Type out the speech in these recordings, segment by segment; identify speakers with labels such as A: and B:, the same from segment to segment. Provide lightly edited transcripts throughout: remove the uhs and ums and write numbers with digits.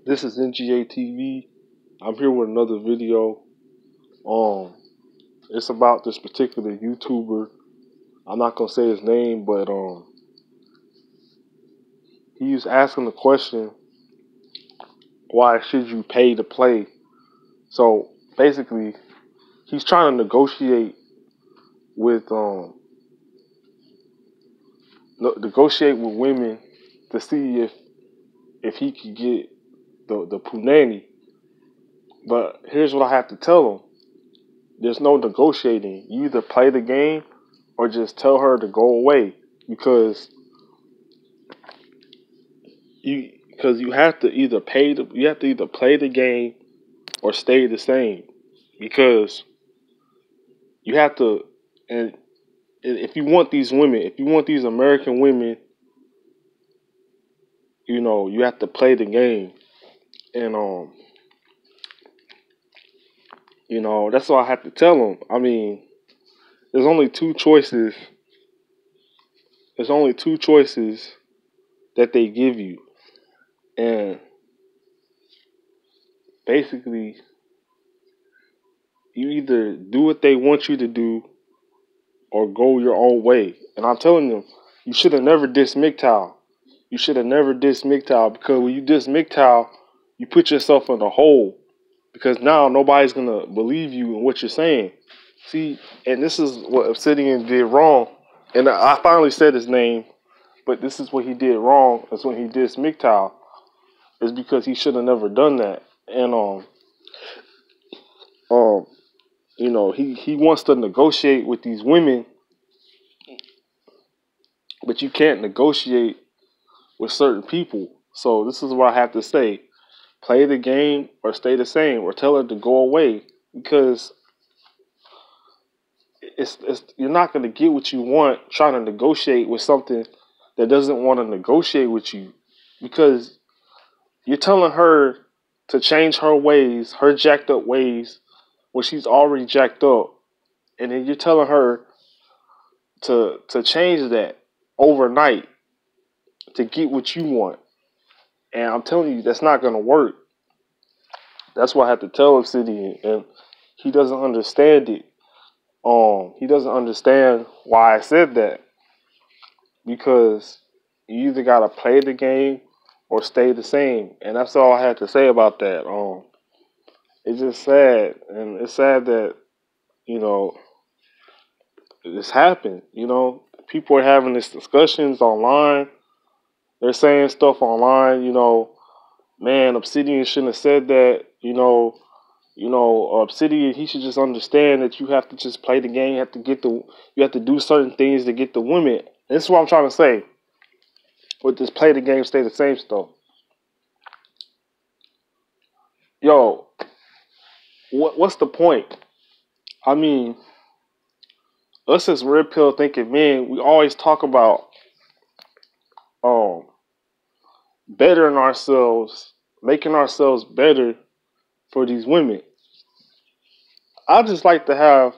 A: This is N.G.A TV. I'm here with another video. It's about this particular YouTuber. I'm not gonna say his name, but he was asking the question, why should you pay to play? So basically, he's trying to negotiate with women to see if he could get the punani. But here's what I have to tell him. There's no negotiating. You either play the game or just tell her to go away because you have to either play the game or stay the same, because you have to. And if you want these women, if you want these American women, you have to play the game. And that's what I have to tell them. I mean, there's only two choices. There's only two choices that they give you. And basically, you either do what they want you to do or go your own way. And I'm telling them, you should have never dissed MGTOW. You should have never dissed MGTOW, because when you diss MGTOW, you put yourself in a hole, because now nobody's going to believe you and what you're saying. See, and this is what Obsidian did wrong. And I finally said his name, but this is what he did wrong. Is when he dissed MGTOW. Is because he should have never done that. And he wants to negotiate with these women, but you can't negotiate with certain people. So this is what I have to say: play the game or stay the same, or tell her to go away, because it's you're not going to get what you want trying to negotiate with something that doesn't want to negotiate with you, because you're telling her to change her ways, her jacked up ways, when she's already jacked up. And then you're telling her to change that overnight to get what you want. And I'm telling you, that's not going to work. That's what I have to tell Obsidian. And he doesn't understand it. He doesn't understand why I said that. Because you either got to play the game or stay the same. And that's all I had to say about that. It's just sad. And it's sad that, this happened. People are having these discussions online. They're saying stuff online, man, Obsidian shouldn't have said that, Obsidian, he should just understand that you have to just play the game. You have to do certain things to get the women. And this is what I'm trying to say with this play the game, stay the same stuff. Yo, what's the point? I mean, us as red pill thinking men, we always talk about bettering ourselves, making ourselves better for these women. I just like to have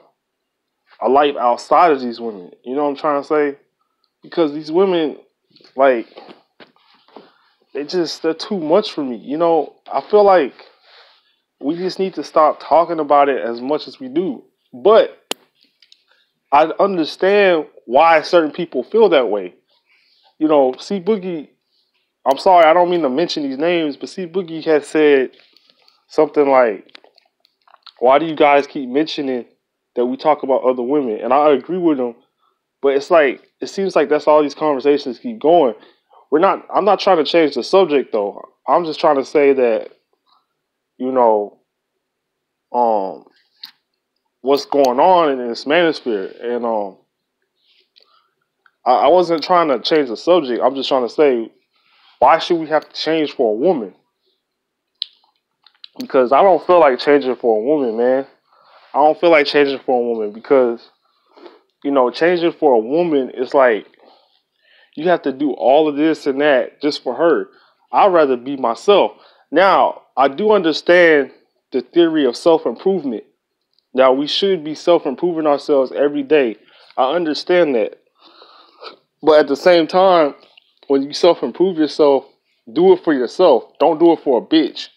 A: a life outside of these women. You know what I'm trying to say? Because these women, like, they're too much for me. I feel like we just need to stop talking about it as much as we do. But I understand why certain people feel that way. C-Boogie, I'm sorry, I don't mean to mention these names, but C-Boogie has said something like, why do you guys keep mentioning that we talk about other women? And I agree with him, but it seems like that's all these conversations keep going. I'm not trying to change the subject though. I'm just trying to say that, what's going on in this manosphere. And I wasn't trying to change the subject. I'm just trying to say, why should we have to change for a woman? Because I don't feel like changing for a woman, man. I don't feel like changing for a woman because, changing for a woman is like, you have to do all of this and that just for her. I'd rather be myself. Now, I do understand the theory of self-improvement. Now, we should be self-improving ourselves every day. I understand that. But at the same time, when you self-improve yourself, Do it for yourself. Don't do it for a bitch.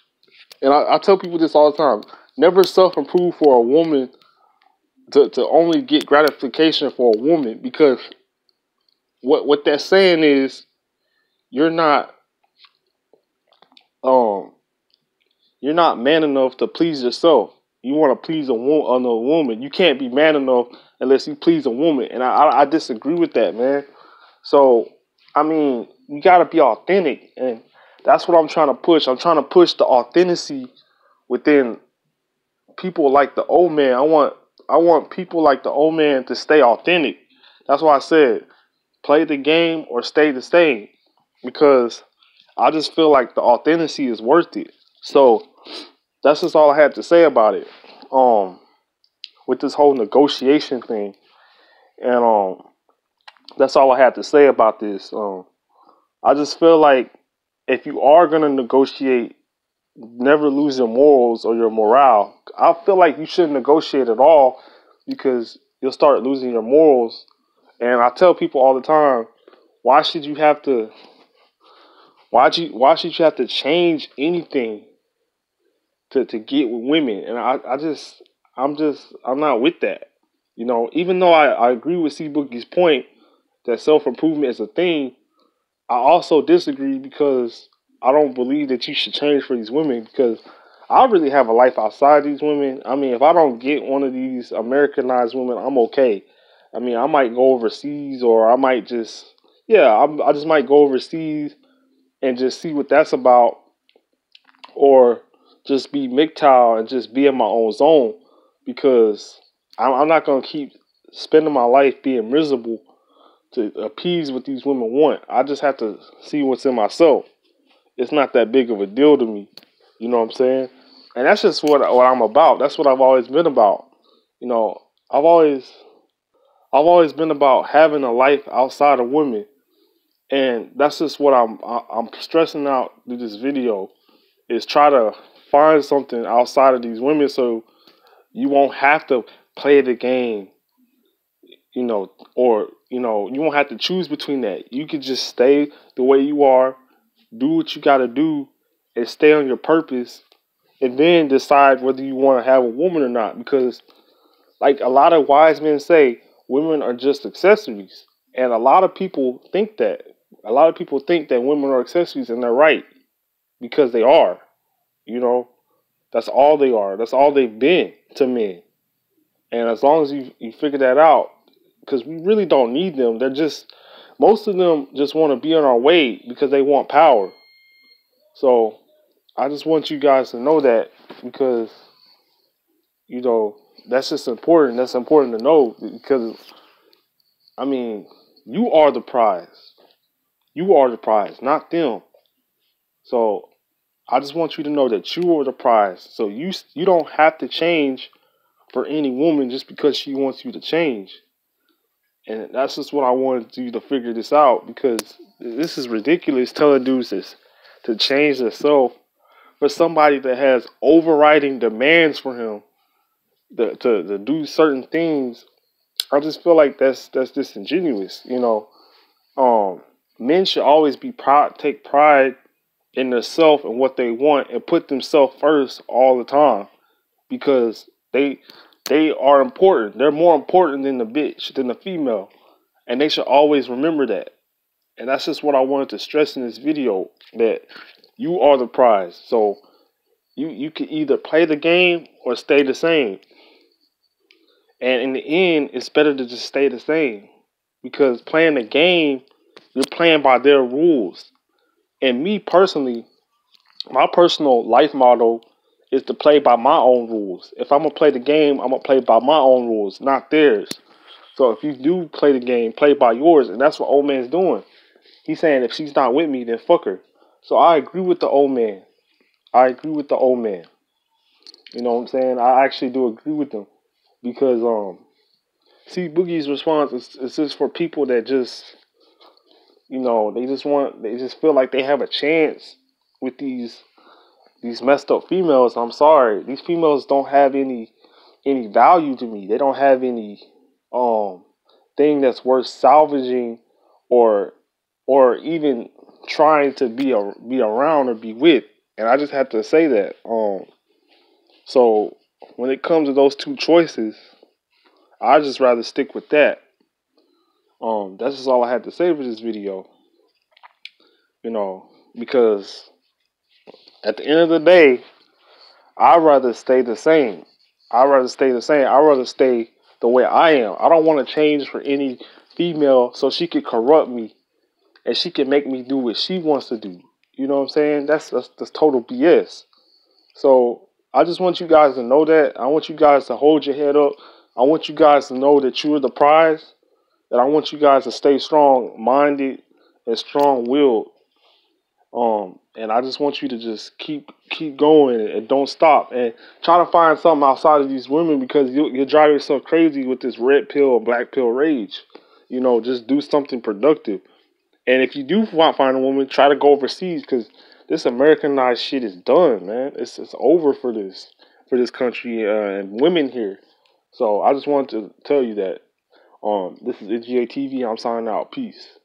A: And I tell people this all the time. Never self-improve for a woman to only get gratification for a woman, because what that's saying is you're not um you're not man enough to please yourself. You want to please another woman. You can't be man enough unless you please a woman. And I disagree with that, man. So, I mean, you got to be authentic. And that's what I'm trying to push. I'm trying to push the authenticity within people like the old man. I want people like the old man to stay authentic. That's why I said play the game or stay the same, because I just feel like the authenticity is worth it. So that's just all I had to say about it. With this whole negotiation thing, and that's all I had to say about this. I just feel like if you are gonna negotiate, never lose your morals or your morale. I feel like you shouldn't negotiate at all, because you'll start losing your morals. And I tell people all the time, why should you have to? Why should you have to change anything to get with women? And I'm not with that. You know, even though I agree with C-Boogie's point that self-improvement is a thing, I also disagree, because I don't believe that you should change for these women, because I really have a life outside these women. I mean, if I don't get one of these Americanized women, I'm okay. I mean, I might go overseas, or I might just, I just might go overseas and just see what that's about, or just be MGTOW and just be in my own zone, because I'm not going to keep spending my life being miserable to appease what these women want. I just have to see what's in myself. It's not that big of a deal to me. You know what I'm saying? And that's just what I'm about. That's what I've always been about. You know, I've always been about having a life outside of women. And that's just what I'm stressing out through this video, is try to find something outside of these women, so you won't have to play the game, or you won't have to choose between that. You could just stay the way you are, do what you got to do, and stay on your purpose, and then decide whether you want to have a woman or not. Because, like a lot of wise men say, women are just accessories, and a lot of people think that. A lot of people think that women are accessories, and they're right, because they are. You know, that's all they are. That's all they've been to men. And as long as you figure that out, because we really don't need them. Most of them just want to be on our way because they want power. So I just want you guys to know that, because, that's just important. That's important to know, because, I mean, you are the prize. You are the prize, not them. So I just want you to know that you are the prize. So you don't have to change for any woman just because she wants you to change. And that's just what I wanted you to figure this out, because this is ridiculous telling dudes this, to change themselves for somebody that has overriding demands for him to do certain things. I just feel like that's disingenuous. Men should always take pride in themselves and what they want, and put themselves first all the time, because they are important. They're more important than the bitch, than the female, and they should always remember that. And that's just what I wanted to stress in this video, that you are the prize. So you can either play the game or stay the same. And in the end, it's better to just stay the same, because playing the game, you're playing by their rules. And me personally, my personal life motto is to play by my own rules. If I'm going to play the game, I'm going to play by my own rules, not theirs. So if you do play the game, play by yours. And that's what old man's doing. He's saying, if she's not with me, then fuck her. So I agree with the old man. I agree with the old man. You know what I'm saying? I actually do agree with them. Because C-Boogie's response is just for people that just, they just feel like they have a chance with these messed up females. I'm sorry. These females don't have any value to me. They don't have any thing that's worth salvaging, or even trying to be around or be with. And I just have to say that. So when it comes to those two choices, I just rather stick with that. That's just all I had to say for this video. You know, because at the end of the day, I'd rather stay the same. I'd rather stay the same. I'd rather stay the way I am. I don't want to change for any female so she could corrupt me and she can make me do what she wants to do. You know what I'm saying? That's total BS. So I just want you guys to know that. I want you guys to hold your head up. I want you guys to know that you're the prize. And I want you guys to stay strong-minded and strong-willed. And I just want you to just keep going and don't stop and try to find something outside of these women, because you'll drive yourself crazy with this red pill or black pill rage. You know, just do something productive. And if you do find a woman, try to go overseas, because this Americanized shit is done, man. It's over for this country and women here. So I just wanted to tell you that. This is N.G.A. TV. I'm signing out. Peace.